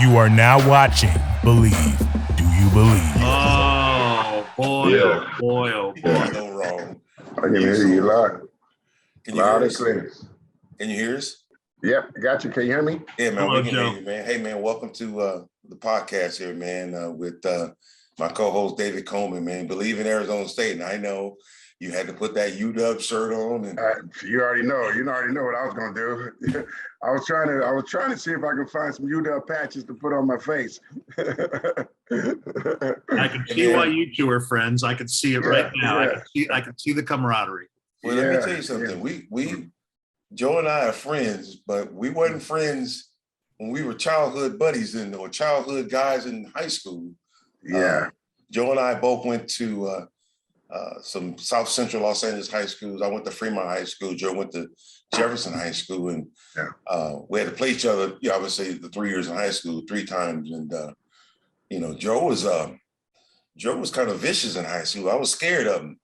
You are now watching Believe. Do you believe? Oh, boy, Yeah. oh, boy, oh, boy. You're no wrong. I can hear you loud. Can you Loud hear and us? clear. Can you hear us? Yep, got you. Can you hear me? Yeah, man, Hello, we can Joe. hear you, man. Hey, man, welcome to the podcast here, man, with my co-host, David Coleman, man. Believe in Arizona State. And I know you had to put that UW shirt on. And You already know. You already know what I was going to do. I was trying to see if I could find some UW patches to put on my face. I can see why you two are friends. I can see it right now. Yeah. I can see the camaraderie. well, let me tell you something. We Joe and I are friends, but we wasn't friends when we were childhood buddies or childhood guys in high school. Yeah. Joe and I both went to some South Central Los Angeles high schools. I went to Fremont High School. Joe went to Jefferson High School, and we had to play each other. I would say the 3 years in high school, 3 times. And Joe was kind of vicious in high school. I was scared of him.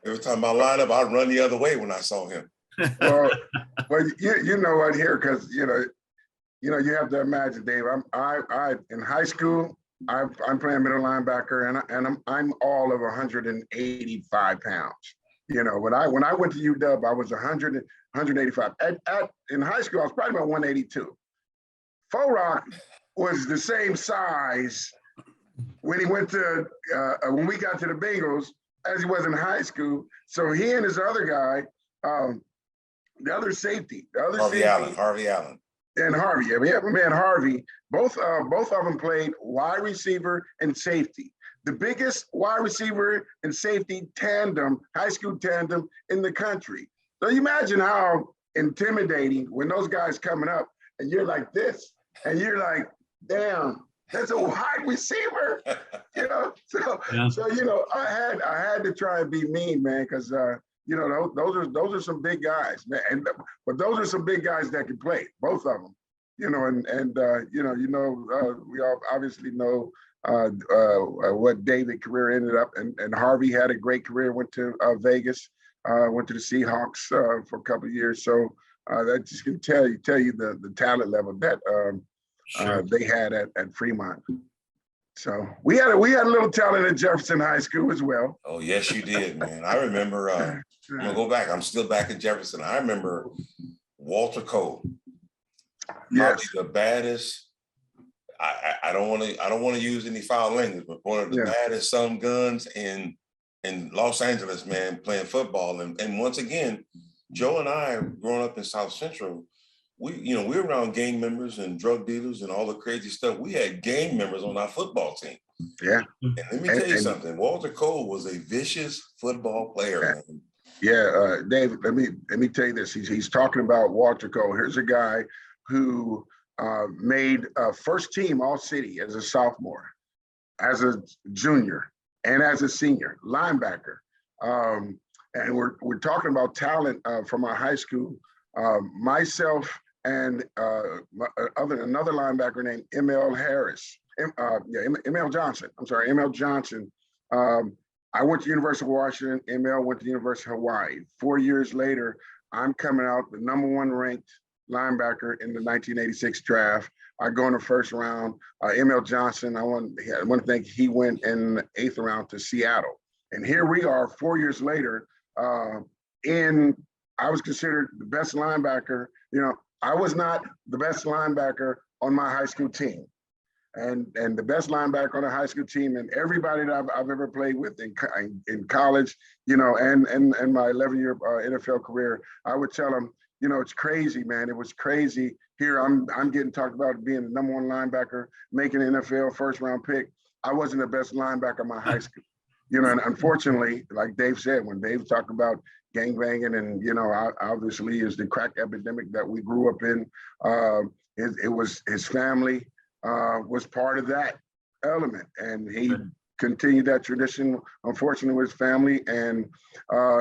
Every time I lined up, I'd run the other way when I saw him. well, you know what here, because you have to imagine, Dave. I in high school. I'm playing middle linebacker, and I'm all of 185 pounds. When I went to UW, I was 185. In high school, I was probably about 182. Rock was the same size when he went to when we got to the Bengals as he was in high school. So he and his other guy, the other safety, Harvey Allen. And Harvey, yeah, we have my man Harvey. Both of them played wide receiver and safety. The biggest wide receiver and safety tandem, high school tandem in the country. So you imagine how intimidating when those guys coming up and you're like this, and you're like, damn, that's a wide receiver. So I had to try and be mean, man, because those are some big guys, man. But those are some big guys that can play, both of them. We all obviously know what David's career ended up, and Harvey had a great career. Went to Vegas, went to the Seahawks for a couple of years. So that just can tell you the talent level that they had at Fremont. So we had a little talent at Jefferson High School as well. Oh, yes, you did, man. I remember, I'm gonna go back. I'm still back in Jefferson. I remember Walter Cole. Probably the baddest. I don't want to use any foul language, but one of the baddest some guns in Los Angeles, man, playing football. And once again, Joe and I, growing up in South Central, we were around gang members and drug dealers and all the crazy stuff. We had gang members on our football team. Yeah. And let me tell you something. Walter Cole was a vicious football player, man. Yeah, David, let me tell you this. He's talking about Walter Cole. Here's a guy who made first team all city as a sophomore, as a junior, and as a senior linebacker. And we're talking about talent from our high school. Myself and another linebacker named ML Harris. ML Johnson. I'm sorry, ML Johnson. I went to University of Washington. ML went to the University of Hawaii. 4 years later, I'm coming out the #1 ranked linebacker in the 1986 draft. I go in the first round. ML Johnson, I want to think he went in the 8th round to Seattle. And here we are 4 years later. I was considered the best linebacker. I was not the best linebacker on my high school team. And the best linebacker on a high school team, and everybody that I've ever played with in college, and my 11-year NFL career, I would tell them, it's crazy, man. It was crazy. Here I'm getting talked about being the #1 linebacker, making an NFL first-round pick. I wasn't the best linebacker in my high school. And unfortunately, like Dave said, when Dave talked about gangbanging and, obviously is the crack epidemic that we grew up in, it was his family was part of that element. And he continued that tradition, unfortunately, with his family, and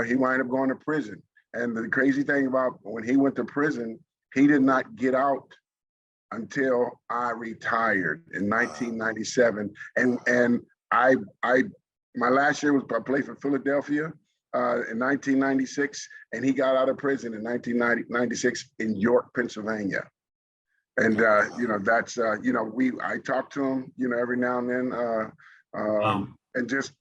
he wound up going to prison. And the crazy thing about when he went to prison, he did not get out until I retired in 1997. And my last year I played for Philadelphia in 1996, and he got out of prison in 1996 in York, Pennsylvania. And that's I talk to him every now and then, and just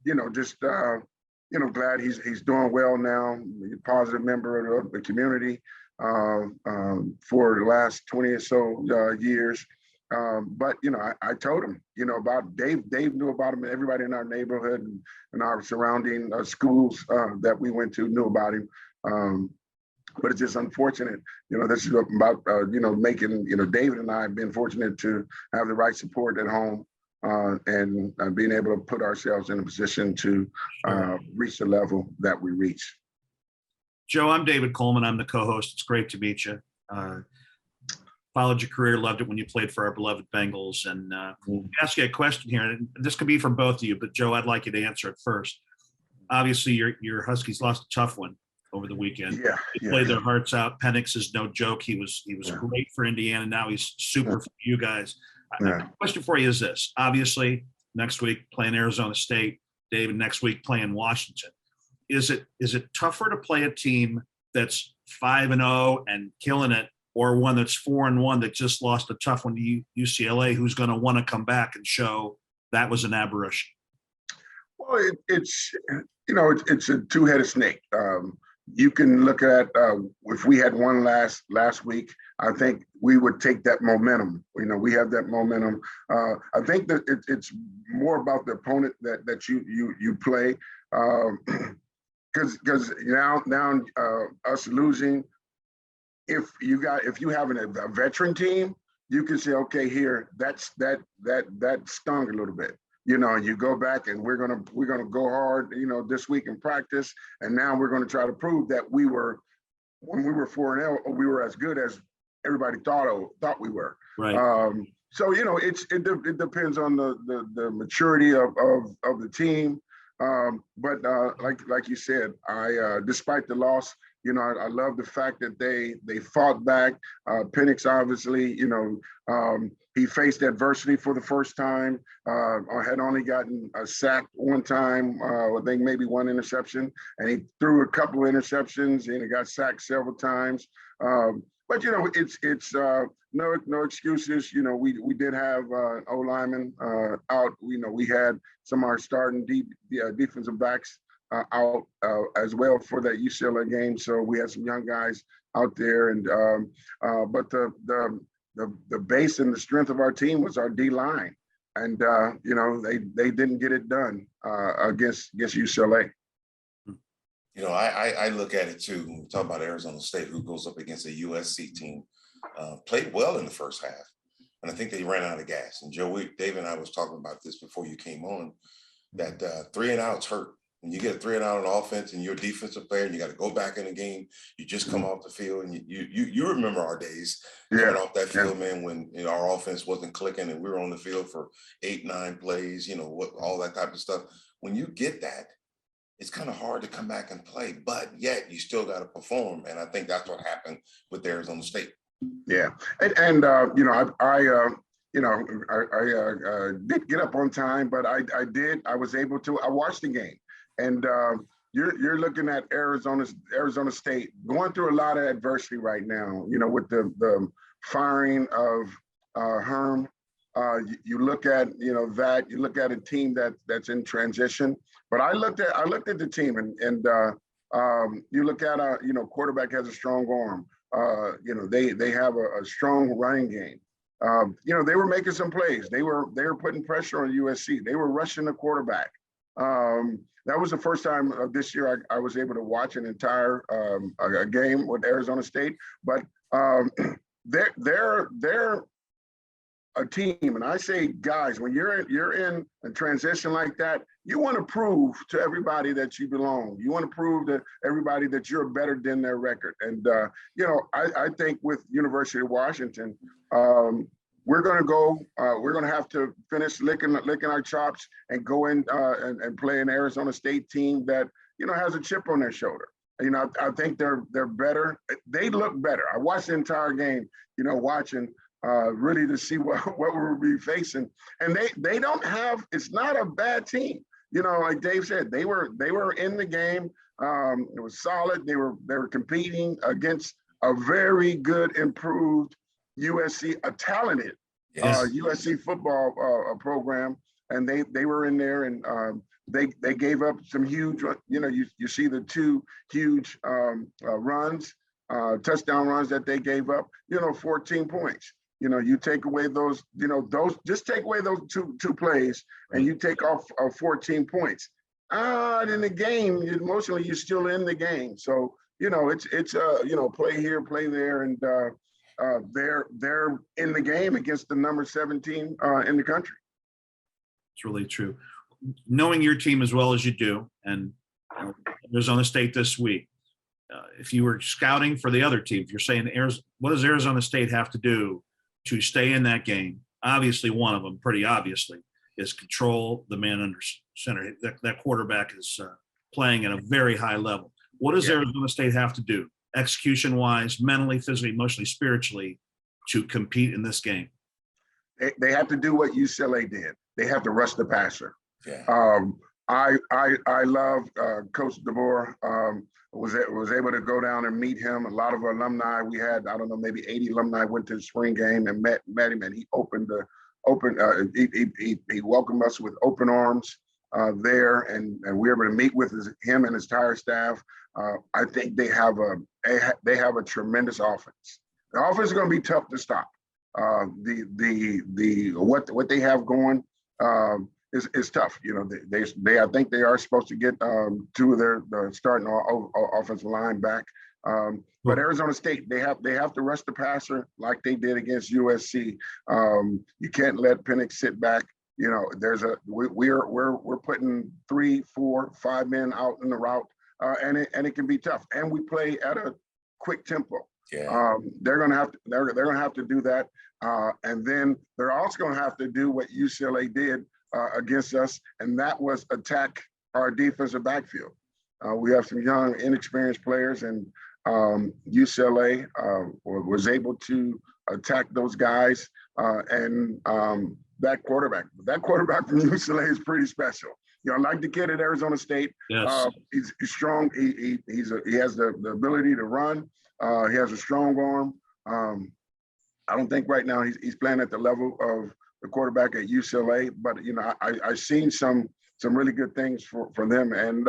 glad he's doing well now. A positive member of the community for the last 20 or so years. But I told him about Dave. Dave knew about him. Everybody in our neighborhood and our surrounding schools that we went to knew about him. But it's just unfortunate, this is about, making, David and I have been fortunate to have the right support at home and being able to put ourselves in a position to reach the level that we reach. Joe, I'm David Coleman. I'm the co-host. It's great to meet you. Followed your career, loved it when you played for our beloved Bengals. And ask you a question here. And this could be for both of you, but Joe, I'd like you to answer it first. Obviously, your Huskies lost a tough one over the weekend. They played their hearts out. Penix is no joke. He was great for Indiana. Now he's super for you guys. My question for you is this. Obviously, next week playing Arizona State. David, next week playing Washington. Is it tougher to play a team that's 5-0 and killing it, or one that's 4-1 that just lost a tough one to UCLA, who's going to want to come back and show that was an aberration? Well, it's a two-headed snake. You can look at if we had won last week, I think we would take that momentum. We have that momentum. I think that it's more about the opponent that you play, because now us losing. If you have a veteran team, you can say, okay, here that stung a little bit. You go back and we're gonna go hard, this week in practice, and now we're gonna try to prove that when we were 4-0, we were as good as everybody thought we were. Right. So it depends on the maturity of the team. But like you said, I despite the loss, I love the fact that they fought back. Penix, obviously, he faced adversity for the first time. Had only gotten sacked one time, I think maybe one interception, and he threw a couple of interceptions and he got sacked several times. But it's no excuses. We did have O lineman out. We had some of our starting defensive backs out as well for that UCLA game. So we had some young guys out there, and but the base and the strength of our team was our D line, and they didn't get it done against UCLA. I look at it too. When we talk about Arizona State, who goes up against a USC team, played well in the first half, and I think they ran out of gas. And Joe, David and I was talking about this before you came on, that 3 and outs hurt. When you get a 3 and out on offense and you're a defensive player and you got to go back in the game, you just come off the field, and you remember our days coming off that field, man, when our offense wasn't clicking and we were on the field for 8-9 plays, all that type of stuff. When you get that, it's kind of hard to come back and play, but yet you still got to perform. And I think that's what happened with Arizona State. Yeah. And I did get up on time, but I was able to, I watched the game. And you're looking at Arizona State going through a lot of adversity right now, with the firing of Herm. You look at that. You look at a team that's in transition. But I looked at the team, and you look at quarterback has a strong arm. They have a strong running game. They were making some plays. They were putting pressure on USC. They were rushing the quarterback. That was the first time this year I was able to watch an entire game with Arizona State. But they're a team, and I say, guys, when you're in a transition like that, you want to prove to everybody that you belong. You want to prove to everybody that you're better than their record. And I think with University of Washington, we're going to have to finish licking our chops and go in and play an Arizona State team that has a chip on their shoulder. I think they're better. They look better. I watched the entire game, watching. Really to see what we'll be facing, and they don't have. It's not a bad team, like Dave said, they were in the game. It was solid. They were competing against a very good, improved USC, a talented Yes. USC football program, and they were in there, and they gave up some huge. You see the two huge runs, touchdown runs that they gave up. 14 points. You take away those. Just take away those two plays, and you take off 14 points. In the game, emotionally, you're still in the game. So it's play here, play there, and they're in the game against the number 17 in the country. It's really true. Knowing your team as well as you do, and Arizona State this week, if you were scouting for the other team, if you're saying what does Arizona State have to do to stay in that game? Obviously, one of them, pretty obviously, is control the man under center. That quarterback is playing at a very high level. What does Arizona State have to do, execution-wise, mentally, physically, emotionally, spiritually, to compete in this game? They have to do what UCLA did. They have to rush the passer. Yeah. I love Coach DeBoer. Was able to go down and meet him. A lot of alumni, we had, I don't know, maybe 80 alumni went to the spring game and met him, and he he welcomed us with open arms there, and we were able to meet with him and his entire staff. I think they have a tremendous offense. The offense is going to be tough to stop. What they have going is tough. I think they are supposed to get two of their starting offensive line back. But Arizona State, they have to rush the passer like they did against USC. You can't let Penix sit back. We're putting 3, 4, 5 men out in the route, and it can be tough. And we play at a quick tempo. Yeah. They're gonna have to do that, and then they're also gonna have to do what UCLA did against us, and that was attack our defensive backfield. We have some young, inexperienced players, and UCLA was able to attack those guys, and that quarterback from UCLA is pretty special. Like the kid at Arizona State, Yes. He's strong. He has the ability to run. He has a strong arm. I don't think right now he's playing at the level of the quarterback at UCLA, but I've seen some really good things for them, and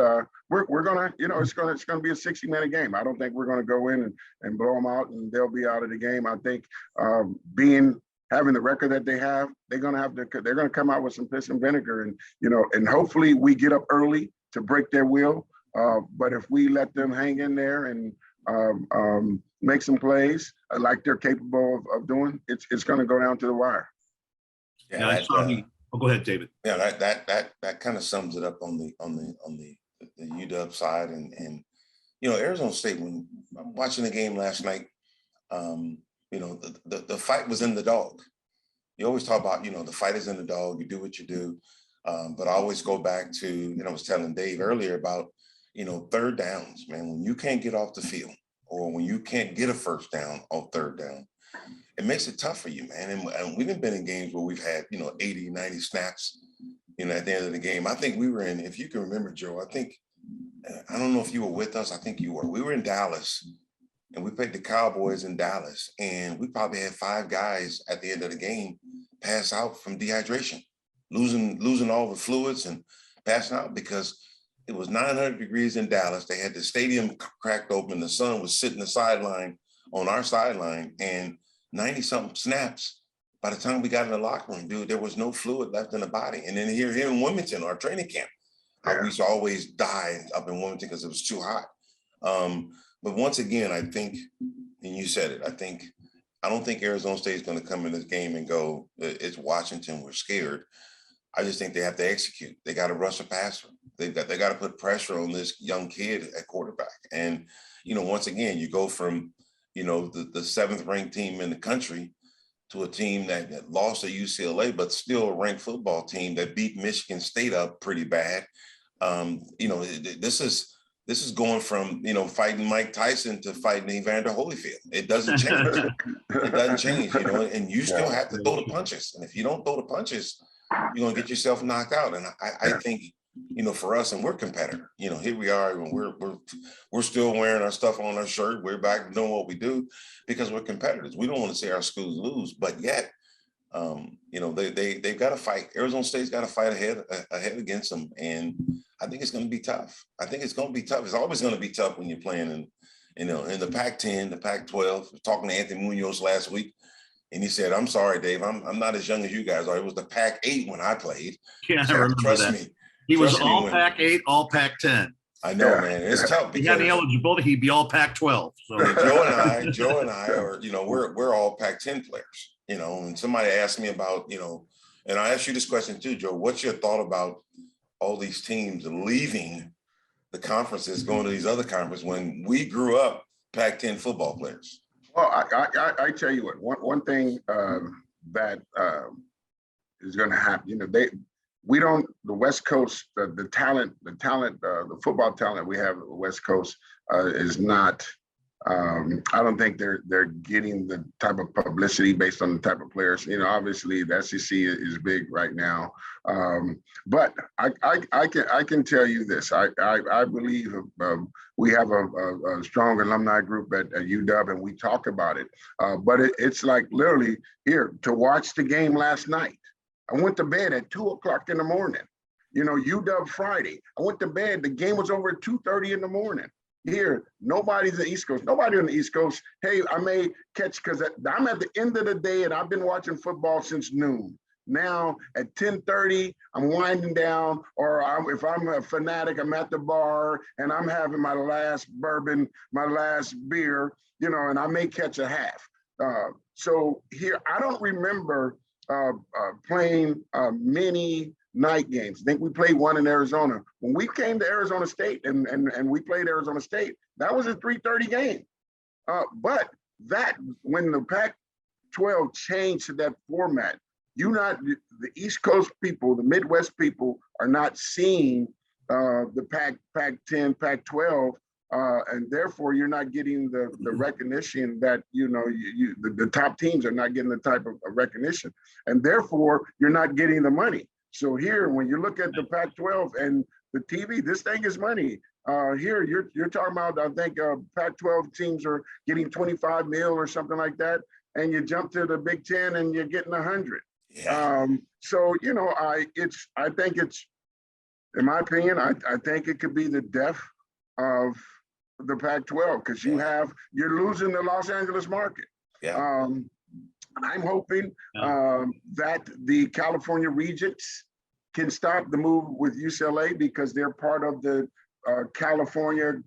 we're gonna it's gonna be a 60-minute game. I don't think we're gonna go in and blow them out and they'll be out of the game. I think having the record that they have, they're gonna come out with some piss and vinegar, and hopefully we get up early to break their will. But if we let them hang in there and make some plays like they're capable of doing, it's going to go down to the wire. Yeah. Go ahead, David. Yeah, that kind of sums it up on the UW side, and Arizona State. When I'm watching the game last night, the fight was in the dog. You always talk about the fight is in the dog. You do what you do, but I always go back to I was telling Dave earlier about third downs, man. When you can't get off the field, or when you can't get a first down off third down, it makes it tough for you, man. And we've been in games where we've had 80, 90 snaps at the end of the game. I think we were in, if you can remember, Joe, I don't know if you were with us. I think you were. We were in Dallas, and we played the Cowboys in Dallas, and we probably had 5 guys at the end of the game pass out from dehydration, losing all the fluids and passing out because it was 900 degrees in Dallas. They had the stadium cracked open. The sun was sitting on our sideline, and 90-something snaps. By the time we got in the locker room, dude, there was no fluid left in the body. And then here in Wilmington, our training camp, we used to always die up in Wilmington because it was too hot. But once again, I think, and you said it, I don't think Arizona State is going to come in this game and go, it's Washington, we're scared. I just think they have to execute. They got to rush a passer. They got to put pressure on this young kid at quarterback. And, once again, you go from, the 7th ranked team in the country to a team that lost to UCLA, but still a ranked football team that beat Michigan State up pretty bad. This is going from, fighting Mike Tyson to fighting Evander Holyfield. It doesn't change. It doesn't change, and you still have to throw the punches. And if you don't throw the punches, you're going to get yourself knocked out. And I think for us, and we're competitor. Here we are, and we're still wearing our stuff on our shirt. We're back doing what we do because we're competitors. We don't want to see our schools lose, but yet, they've got to fight. Arizona State's got to fight ahead against them, and I think it's going to be tough. It's always going to be tough when you're playing in the Pac-10, the Pac-12. Talking to Anthony Munoz last week, and he said, "I'm sorry, Dave, I'm not as young as you guys are. It was the Pac-8 when I played." Yeah, I remember Trust that. me. He was all Pac-8, all Pac-10. I know, man. It's tough. He had the eligibility. He'd be all Pac-12. So Joe and I are, we're all Pac-10 players. And somebody asked me about, and I asked you this question too, Joe. What's your thought about all these teams leaving the conferences, going to these other conferences when we grew up Pac-10 football players? Well, I tell you what, one thing that is going to happen, the West Coast, the talent, the football talent we have at the West Coast is not. I don't think they're getting the type of publicity based on the type of players. Obviously the SEC is big right now, but I can tell you this. I believe we have a strong alumni group at UW, and we talk about it. But it's like literally here to watch the game last night. I went to bed at 2:00 in the morning. UW Friday. I went to bed. The game was over at 2:30 in the morning. Here, nobody's the East Coast. Nobody on the East Coast. Hey, I may catch because I'm at the end of the day and I've been watching football since noon. Now at 10:30, I'm winding down, or if I'm a fanatic, I'm at the bar and I'm having my last bourbon, my last beer, and I may catch a half. So here, I don't remember playing many night games. I think we played one in Arizona. When we came to Arizona State and we played Arizona State, that was a 3:30 game. But that when the Pac-12 changed to that format, the East Coast people, the Midwest people are not seeing the Pac-10, Pac-12, and therefore you're not getting the recognition that the top teams are not getting the type of recognition, and therefore you're not getting the money. So here, when you look at the Pac-12 and the TV, this thing is money. Here, you're talking about, I think Pac-12 teams are getting 25 mil or something like that, and you jump to the Big Ten and you're getting 100. Yeah. So I think it's, in my opinion, I think it could be the death of the Pac-12 because you're losing the Los Angeles market. Yeah. I'm hoping that the California Regents can stop the move with UCLA because they're part of the California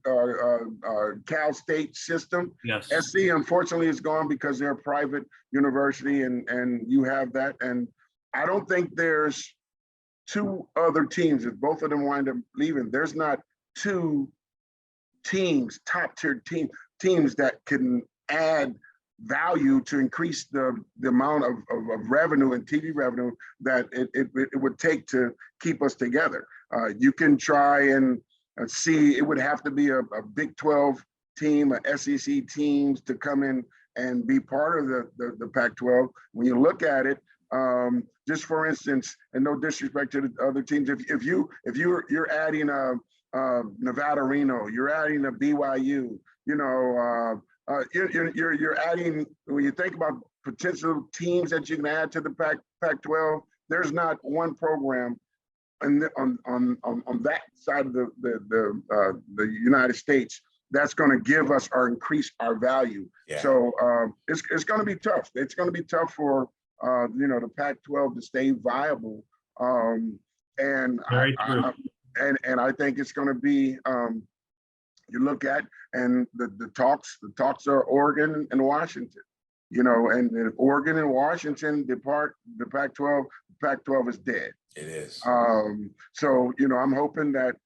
Cal State system. Yes. SC unfortunately is gone because they're a private university, and you have that. And I don't think there's two other teams. If both of them wind up leaving, there's not two teams, top tier teams that can add value to increase the amount of revenue and TV revenue that it would take to keep us together. You can try and see, it would have to be a Big 12 team, a SEC teams to come in and be part of the Pac-12. When you look at it, just for instance, and no disrespect to the other teams, if you're adding a Nevada Reno, you're adding a BYU, you're adding, when you think about potential teams that you can add to the Pac-12, there's not one program on that side of the United States that's going to give us or increase our value. Yeah. So it's going to be tough. It's going to be tough for the Pac-12 to stay viable. And I think it's going to be. You look at, and the talks are Oregon and Washington, and if Oregon and Washington depart the Pac-12, the Pac-12 is dead. It is. So, I'm hoping that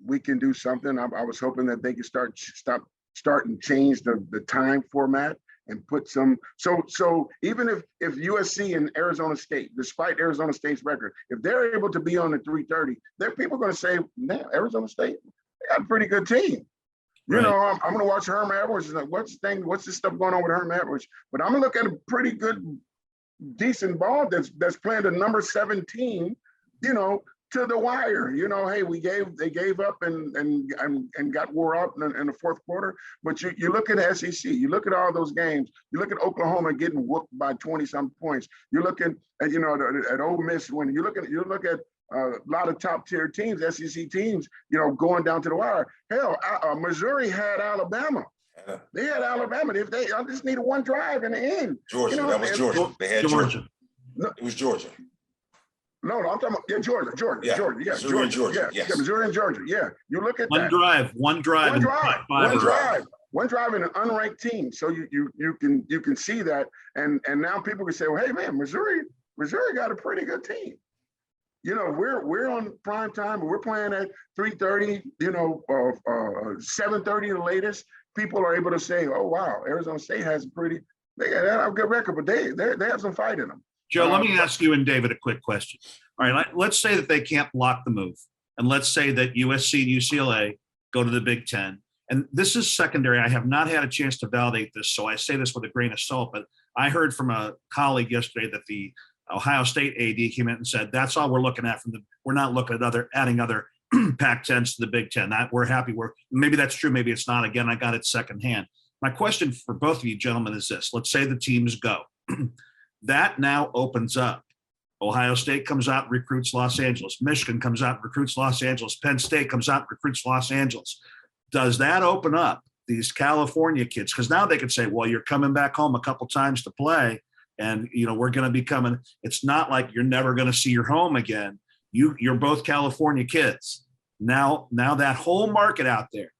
we can do something. I was hoping that they could start and change the time format and put some, so even if USC and Arizona State, despite Arizona State's record, if they're able to be on the 3:30, there are people going to say, man, Arizona State, they got a pretty good team. Right. I'm going to watch Herm Edwards. What's this stuff going on with Herm Edwards? But I'm going to look at a pretty good, decent ball that's playing the number 17, to the wire. You know, hey, they gave up and got wore up in the fourth quarter. But you look at SEC, you look at all those games, you look at Oklahoma getting whooped by 20-some points. You're looking at, you know, at Ole Miss when you look at a lot of top tier teams, SEC teams, you know, going down to the wire. Hell, Missouri had Alabama. They had Alabama. If they just needed one drive in the end. Georgia, you know, that was Georgia. They had Georgia. No, it was Georgia. No, I'm talking about Georgia. Yeah. Georgia. Missouri and Georgia. Yeah, Missouri and Georgia. Yeah, you look at one that. One drive, in an unranked team. So you can see that, and now people can say, well, hey man, Missouri got a pretty good team. You know, we're on prime time, and we're playing at 3:30. You know, 7:30 the latest. People are able to say, oh wow, Arizona State has they got a good record, but they have some fight in them. Joe, let me ask you and David a quick question. All right, let's say that they can't block the move, and let's say that USC and UCLA go to the Big Ten. And this is secondary. I have not had a chance to validate this, so I say this with a grain of salt. But I heard from a colleague yesterday that the Ohio State AD came in and said, that's all we're looking at we're not looking at adding other Pac-10s to the Big Ten. That we're happy. Maybe that's true. Maybe it's not. Again, I got it secondhand. My question for both of you gentlemen is this. Let's say the teams go. That now opens up. Ohio State comes out and recruits Los Angeles. Michigan comes out and recruits Los Angeles. Penn State comes out and recruits Los Angeles. Does that open up these California kids? Because now they can say, well, you're coming back home a couple times to play, and you know we're going to be coming. It's not like you're never going to see your home again. You're both California kids. Now that whole market out there,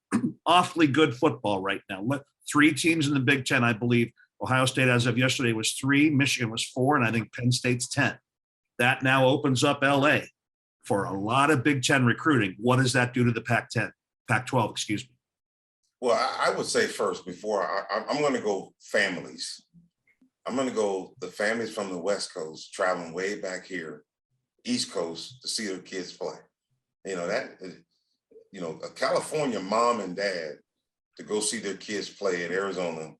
awfully good football right now. 3 teams in the Big Ten, I believe. Ohio State, as of yesterday, was 3. Michigan was 4, and I think Penn State's 10. That now opens up LA for a lot of Big Ten recruiting. What does that do to the Pac-12, excuse me? Well, I would say first, before I'm going to go families. I'm going to go the families from the West Coast traveling way back here, East Coast, to see their kids play. You know, a California mom and dad to go see their kids play at Arizona,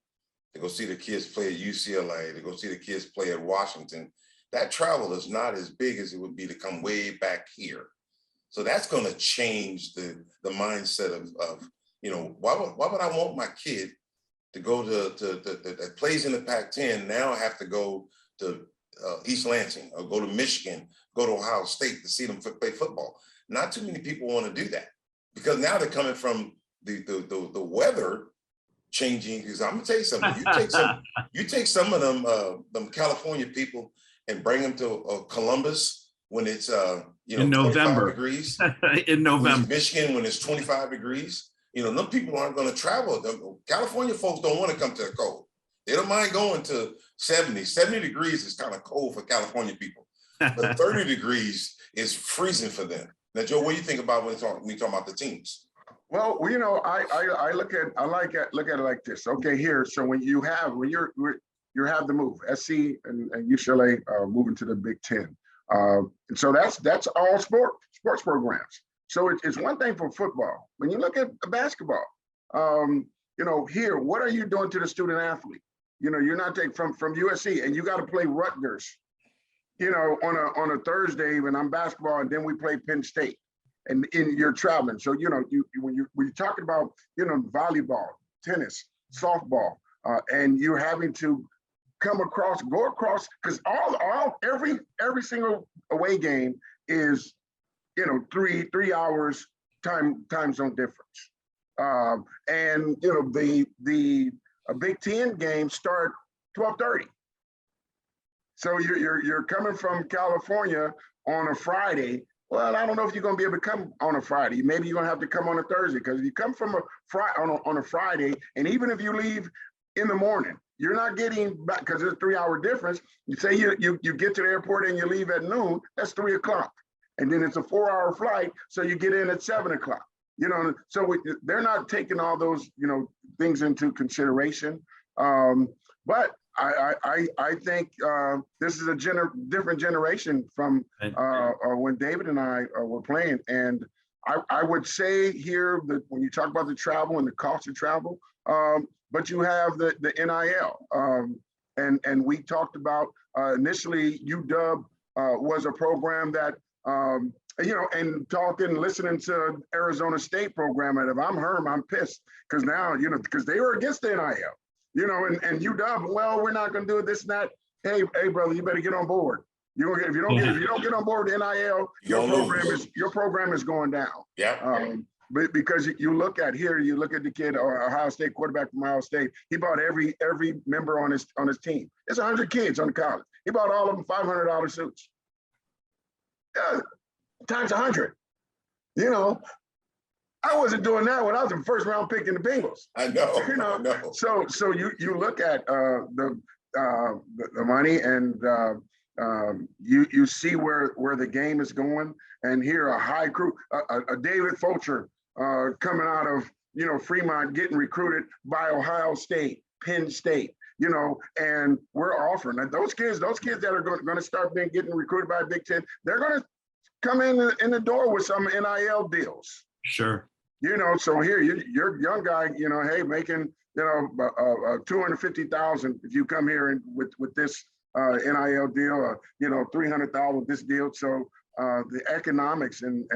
to go see the kids play at UCLA, to go see the kids play at Washington. That travel is not as big as it would be to come way back here. So that's going to change the mindset of you know, why would I want my kid to go to that plays in the Pac-10 now have to go to East Lansing or go to Michigan, go to Ohio State to see them play football? Not too many people want to do that because now they're coming from the weather changing. Because I'm gonna tell you something. You take some of them California people and bring them to Columbus when it's in November degrees. In November, Michigan when it's 25 degrees. You know, them people aren't going to travel. California folks don't want to come to the cold. They don't mind going to 70. 70 degrees is kind of cold for California people, but 30 degrees is freezing for them. Now, Joe, what do you think about when we talk about the teams? Well, you know, I look at it like this. Okay, here. So when you have the move, SC and UCLA moving to the Big Ten. And so that's all sports programs. So it's one thing for football. When you look at basketball, you know, here, what are you doing to the student athlete? You know, you're not taking from USC and you got to play Rutgers, you know, on a Thursday when I'm basketball, and then we play Penn State, and you're traveling. So, you know, when you're talking about, you know, volleyball, tennis, softball, and you're having to go across, because every single away game is, you know, three hours time zone difference. And, you know, the Big Ten games start 12:30. So you're coming from California on a Friday. Well, I don't know if you're going to be able to come on a Friday. Maybe you're going to have to come on a Thursday, because if you come from on a Friday, and even if you leave in the morning, you're not getting back because there's a 3-hour difference. You say you get to the airport and you leave at noon, that's 3 o'clock. And then it's a 4-hour flight, so you get in at 7 o'clock. You know, so they're not taking all those, you know, things into consideration. But I think this is a different generation from when David and I were playing. And I would say here that when you talk about the travel and the cost of travel, but you have the NIL. And we talked about initially UW was a program that and talking, listening to Arizona State program. And if I'm Herm, I'm pissed because now, because they were against the NIL, and UW, well, we're not going to do it, this and that. Hey, brother, you better get on board. If you don't get on board with NIL, your program is going down. Yeah. But because you look at the kid, Ohio State quarterback from Ohio State. He bought every member on his team. It's 100 kids on the college. He bought all of them $500 suits. Times 100. I wasn't doing that when I was in first round pick in the Bengals. I know. So you look at the money, and you see where the game is going, and here a high crew, a David Fulcher coming out of Fremont, getting recruited by Ohio State, Penn State, and we're offering those kids that are going to start getting recruited by Big Ten. They're going to come in the door with some NIL deals. Sure. So here you're a young guy, hey, making 250,000 if you come here and with this NIL deal, 300,000 with this deal. So the economics and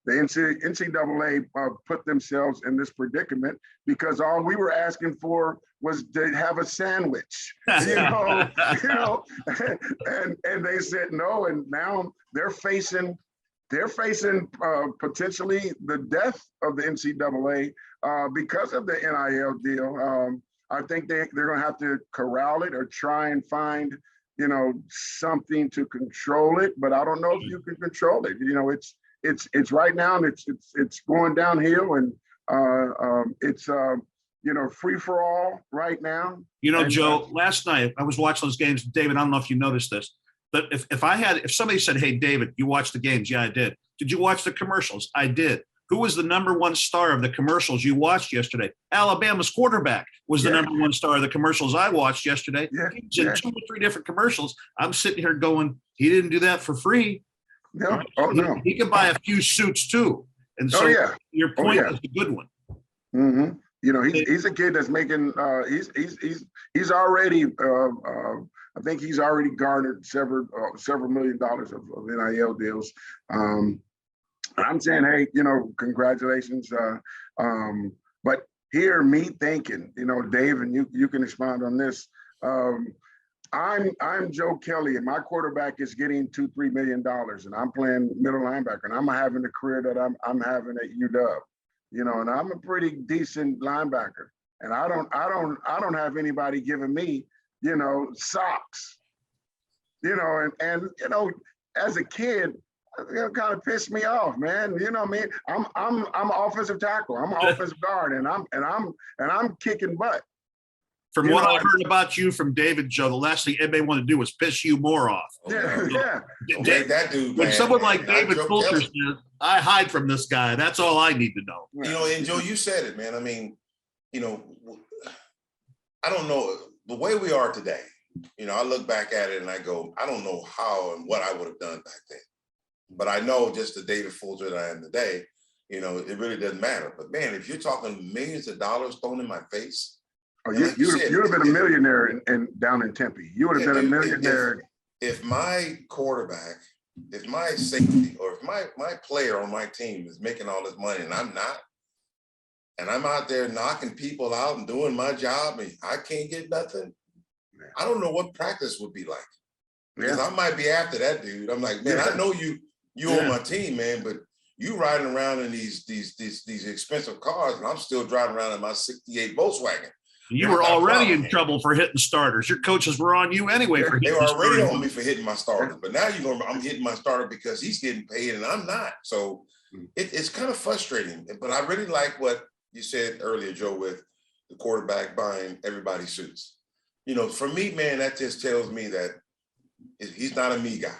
the NCAA put themselves in this predicament because all we were asking for was to have a sandwich, and they said no, and now they're facing potentially the death of the NCAA because of the NIL deal. I think they're going to have to corral it or try and find, something to control it. But I don't know if you can control it. It's right now, and it's going downhill, and it's free for all right now. Joe, last night I was watching those games. David, I don't know if you noticed this. But if somebody said, hey, David, you watched the games? Yeah, I did. Did you watch the commercials? I did. Who was the number one star of the commercials you watched yesterday? Alabama's quarterback was the number one star of the commercials I watched yesterday. He was in 2 or 3 different commercials. I'm sitting here going, he didn't do that for free. No. Oh, no. He could buy a few suits too. And so your point is a good one. Mm-hmm. He's a kid that's making he's already I think he's already garnered several $1 million of NIL deals. I'm saying, hey, congratulations. But here, me thinking, Dave, and you can expand on this. I'm Joe Kelly, and my quarterback is getting $2-3 million, and I'm playing middle linebacker, and I'm having the career that I'm having at UW. And I'm a pretty decent linebacker, and I don't have anybody giving me, socks, and as a kid, it kind of pissed me off, man. I'm an offensive tackle, I'm an offensive guard, and I'm kicking butt. From what I heard about you from David, Joe, the last thing anybody wanted to do was piss you more off. Yeah. That dude, when someone like David Fulcher says, I hide from this guy, that's all I need to know. And Joe, you said it, man. I mean, I don't know the way we are today. I look back at it and I go, I don't know how and what I would have done back then. But I know just the David Fulcher that I am today, it really doesn't matter. But man, if you're talking millions of dollars thrown in my face. Oh, you would have been a millionaire down in Tempe. You would have been a millionaire. If my quarterback, if my safety, or if my player on my team is making all this money and I'm not, and I'm out there knocking people out and doing my job and I can't get nothing, I don't know what practice would be like. Because I might be after that dude. I'm like, man, I know you on my team, man, but you riding around in these expensive cars, and I'm still driving around in my '68 Volkswagen. You were already in trouble for hitting starters. Your coaches were on you anyway for hitting. They were already on me for hitting my starter, but now I'm hitting my starter because he's getting paid and I'm not. So it's kind of frustrating. But I really like what you said earlier, Joe, with the quarterback buying everybody's suits. For me, man, that just tells me that he's not a me guy.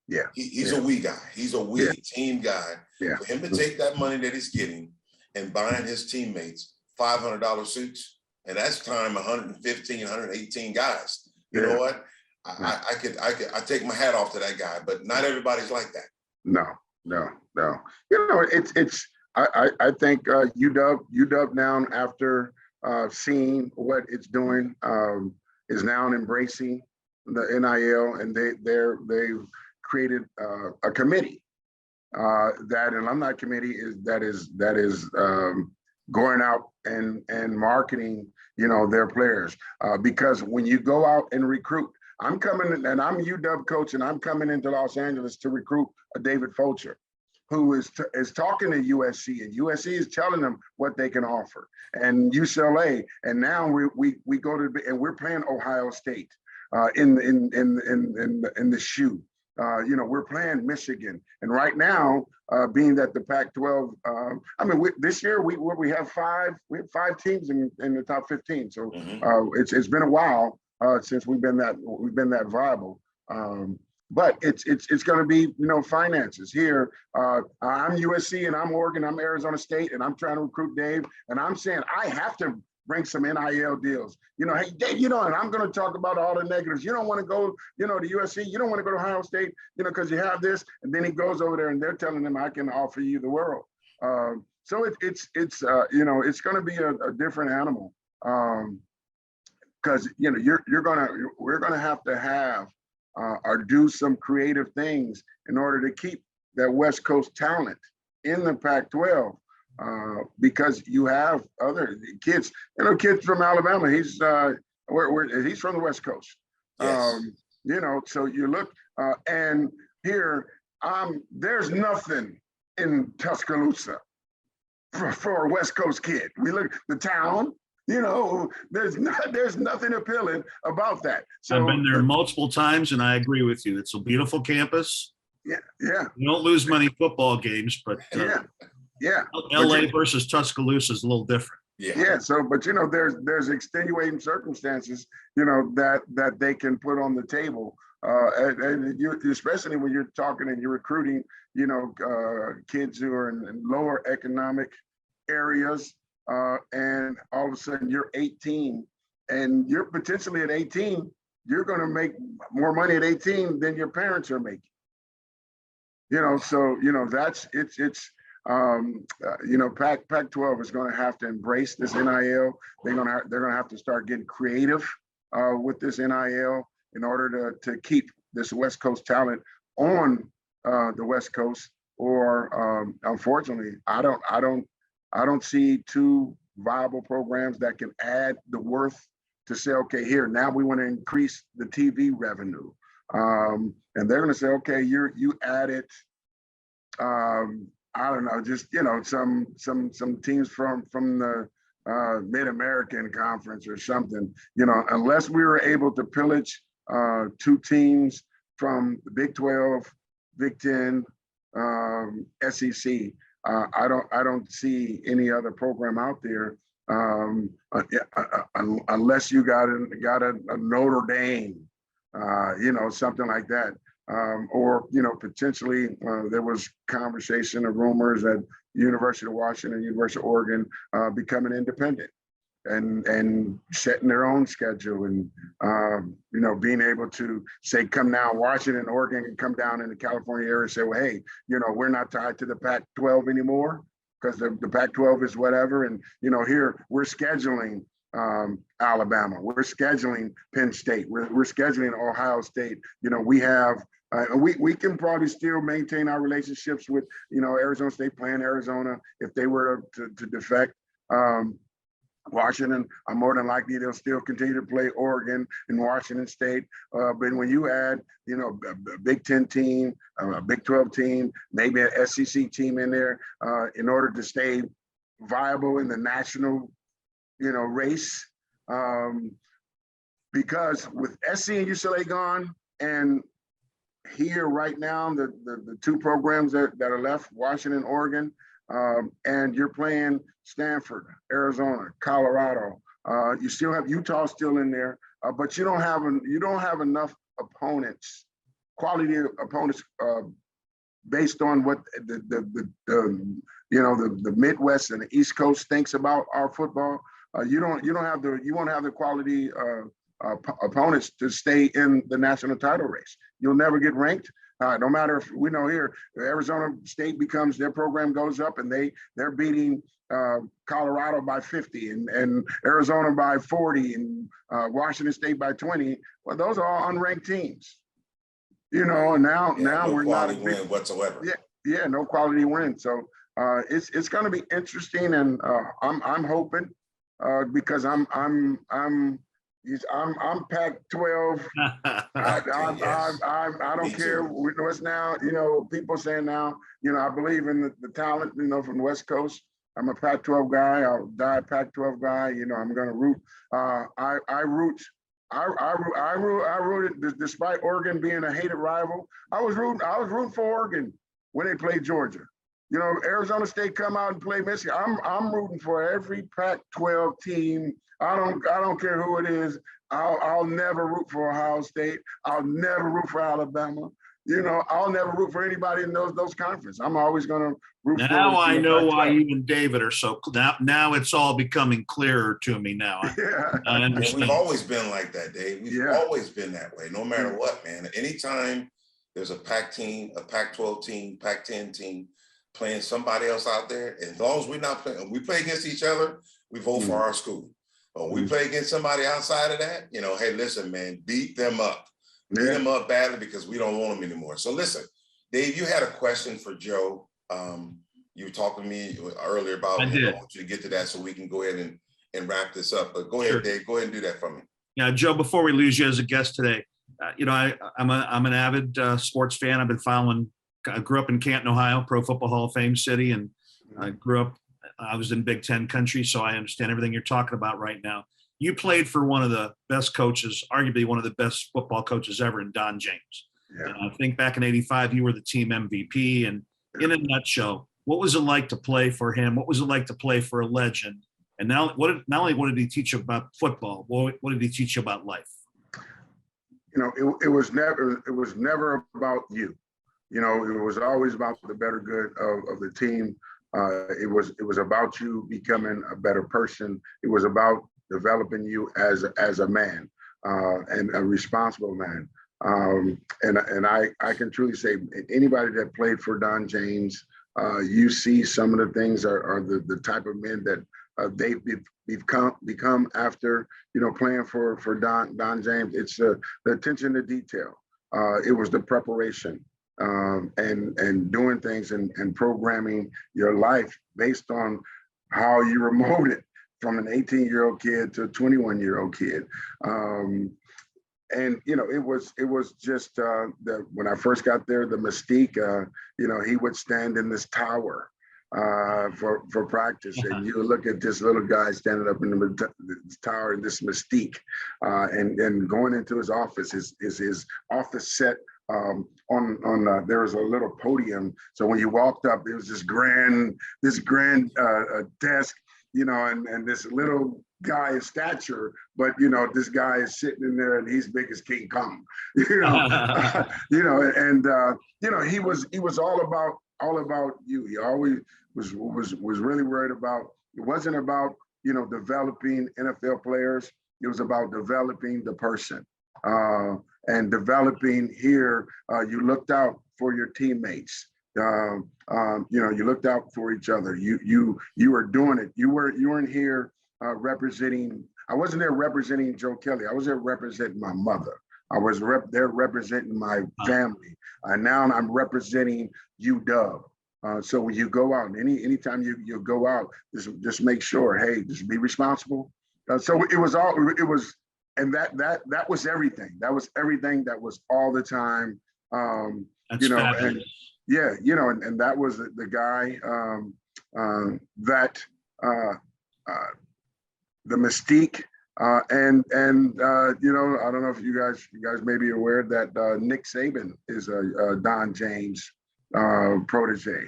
Yeah, he's a we guy. He's a we team guy. Yeah. For him to take that money that he's getting and buying his teammates $500 suits. And that's time 115, 118 guys. You know what? I take my hat off to that guy, but not everybody's like that. No. I think UW now, after seeing what it's doing, is now embracing the NIL, and they've created a committee that alumni committee is going out and marketing, their players. Because when you go out and recruit, I'm coming in, and I'm a UW coach, and I'm coming into Los Angeles to recruit a David Fulcher, who is talking to USC, and USC is telling them what they can offer, and UCLA, and now we go to, and we're playing Ohio State in the shoe. We're playing Michigan, and right now, being that the Pac-12, this year we have five teams in the top 15. So it's been a while since we've been that viable. But it's going to be, finances here. I'm USC and I'm Oregon, I'm Arizona State, and I'm trying to recruit Dave, and I'm saying I have to bring some NIL deals. Hey, Dave, and I'm going to talk about all the negatives. You don't want to go, to USC. You don't want to go to Ohio State, because you have this. And then he goes over there and they're telling him, I can offer you the world. So it's going to be a different animal. Because, we're going to have or do some creative things in order to keep that West Coast talent in the Pac-12. Because you have other kids, kids from Alabama. He's he's from the West Coast. Yes. So you look and here, there's nothing in Tuscaloosa for a West Coast kid. We look the town. There's nothing appealing about that. So I've been there multiple times, and I agree with you. It's a beautiful campus. Yeah. You don't lose many football games, but Yeah. LA versus Tuscaloosa is a little different. Yeah. So, but there's extenuating circumstances, that they can put on the table, and you, especially when you're talking and you're recruiting, kids who are in lower economic areas, and all of a sudden you're 18, and you're potentially at 18, you're going to make more money at 18 than your parents are making. So that's it's. Pac-12 is going to have to embrace this NIL. They're going to have to start getting creative with this NIL in order to keep this West Coast talent on the West Coast. Or unfortunately, I don't see two viable programs that can add the worth to say, okay, here now we want to increase the TV revenue, and they're going to say, okay, you added. I don't know, just some teams from the Mid-American Conference or something. Unless we were able to pillage two teams from the Big 12, Big 10, SEC. I don't see any other program out there unless you got a Notre Dame, something like that. Or potentially there was conversation or rumors that University of Washington, University of Oregon becoming independent and setting their own schedule, and being able to say, come now, Washington, Oregon can come down in the California area and say, well, hey, we're not tied to the Pac-12 anymore because the Pac-12 is whatever, and here we're scheduling Alabama, we're scheduling Penn State, we're scheduling Ohio State. We have we can probably still maintain our relationships with Arizona State playing Arizona if they were to defect. Washington, more than likely they'll still continue to play Oregon and Washington State. But when you add a Big 10 team, a Big 12 team, maybe an SEC team in there, in order to stay viable in the national race, because with SC and UCLA gone, and here right now the two programs that are left, Washington, Oregon, and you're playing Stanford, Arizona, Colorado. You still have Utah still in there, but you don't have enough opponents, quality opponents, based on what the Midwest and the East Coast thinks about our football. You won't have the quality opponents to stay in the national title race. You'll never get ranked. No matter if we know here, Arizona State becomes, their program goes up and they're beating Colorado by 50 and Arizona by 40 and Washington State by 20. Well, those are all unranked teams. And now no we're quality not win whatsoever. Yeah, no quality win. So it's going to be interesting, and I'm hoping because I'm Pac-12. I don't care what's now. People saying now. I believe in the talent. From the West Coast. I'm a Pac-12 guy. I'll die a Pac-12 guy. I'm going to root. I rooted despite Oregon being a hated rival. I was rooting for Oregon when they played Georgia. Arizona State come out and play Michigan. I'm rooting for every Pac-12 team. I don't care who it is. I'll never root for Ohio State. I'll never root for Alabama. I'll never root for anybody in those conferences. I'm always going to root for. Now I know why you and David are so. Now it's all becoming clearer to me now. Yeah. I understand. We've always been like that, Dave. We've always been that way, no matter what, man. Anytime there's a Pac team, a Pac-12 team, Pac-10 team playing somebody else out there, as long as we're not playing, we play against each other, we vote for our school. When we play against somebody outside of that, hey, listen, man, beat them up. Beat them up badly because we don't want them anymore. So listen, Dave, you had a question for Joe. You were talking to me earlier about, I want you to get to that so we can go ahead and wrap this up. But go ahead, Dave, go ahead and do that for me. Yeah, Joe, before we lose you as a guest today, I'm an avid sports fan. I've been following, I grew up in Canton, Ohio, Pro Football Hall of Fame city. And I was in Big Ten country, so I understand everything you're talking about right now. You played for one of the best coaches, arguably one of the best football coaches ever, in Don James. Yeah. I think back in '85, you were the team MVP. And in a nutshell, what was it like to play for him? What was it like to play for a legend? And not only what did he teach you about football, what did he teach you about life? It was never about you. It was always about the better good of the team. It was about you becoming a better person. It was about developing you as a man and a responsible man. And I can truly say anybody that played for Don James, you see some of the things are the type of men that they've become after playing for Don James. It's the attention to detail. It was the preparation and doing things and programming your life based on how you were molded from an 18-year-old kid to a 21-year-old kid. And it was just that when I first got there, the mystique. He would stand in this tower for practice, and you would look at this little guy standing up in the tower in this mystique, and going into his office. His office set on there was a little podium. So when you walked up, there was this grand desk, and this little guy in stature, but this guy is sitting in there and he's big as King Kong, and he was all about you. He always was really worried about. It wasn't about developing NFL players. It was about developing the person and developing here. You looked out for your teammates. You looked out for each other. You were doing it. You weren't here representing. I wasn't there representing Joe Kelly. I was there representing my mother. I was there representing my family. Now I'm representing UW. So when you go out, anytime you go out, just make sure, hey, just be responsible. So it was, and that was everything. That was everything. That was all the time. That's fabulous. And and that was the guy that the mystique. And I don't know if you guys may be aware that Nick Saban is a Don James protege.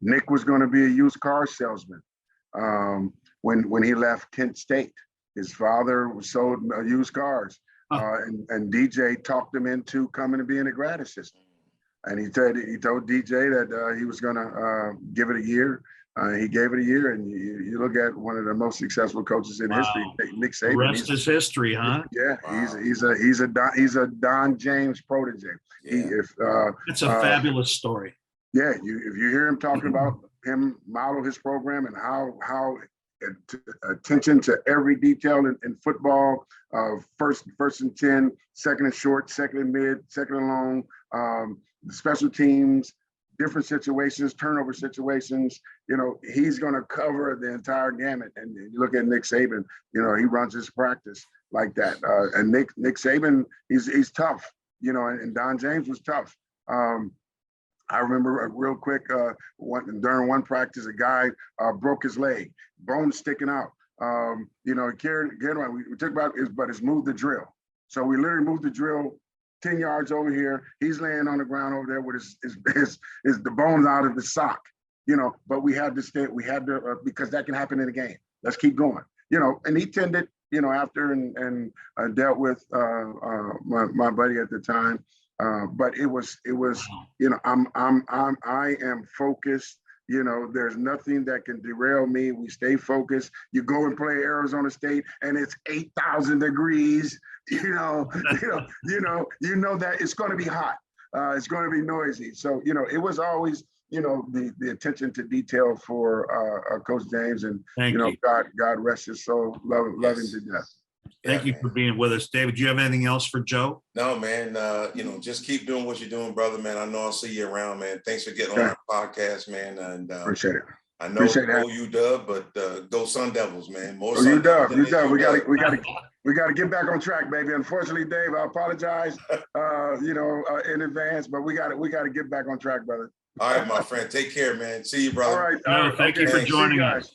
Nick was going to be a used car salesman when he left Kent State. His father sold used cars, and DJ talked him into coming to being a grad assistant. And he told DJ that he was going to give it a year. He gave it a year, and you look at one of the most successful coaches in history, Nick Saban. The rest is history, huh? Yeah, wow. He's a Don James protege. Yeah. It's a fabulous story. Yeah, if you hear him talking about him model his program and how attention to every detail in football, first and 10, second and short, second and mid, second and long, the special teams, different situations, turnover situations. He's going to cover the entire gamut. And you look at Nick Saban, he runs his practice like that. And Nick Saban, he's tough, and Don James was tough. I remember real quick, during one practice, a guy broke his leg, bone sticking out. We took about his move the drill. So we literally moved the drill 10 yards over here. He's laying on the ground over there with the bones out of his sock, but we had to stay, because that can happen in a game. Let's keep going, and he tended, after and dealt with my buddy at the time. But it was, I am focused. There's nothing that can derail me. We stay focused. You go and play Arizona State, and it's 8,000 degrees. You know that it's going to be hot. It's going to be noisy. So it was always the attention to detail for Coach James, and God rest his soul. Love him to death. Thank you for being with us, David. Do you have anything else for Joe? No, man. Just keep doing what you're doing, brother, man. I know I'll see you around, man. Thanks for getting on our podcast, man. And appreciate it. I know UW, but go Sun Devils, man. More Sun Devils. We got to get back on track, baby. Unfortunately, Dave, I apologize, in advance, but we got to get back on track, brother. All right, my friend. Take care, man. See you, brother. All right. Thank you for joining us.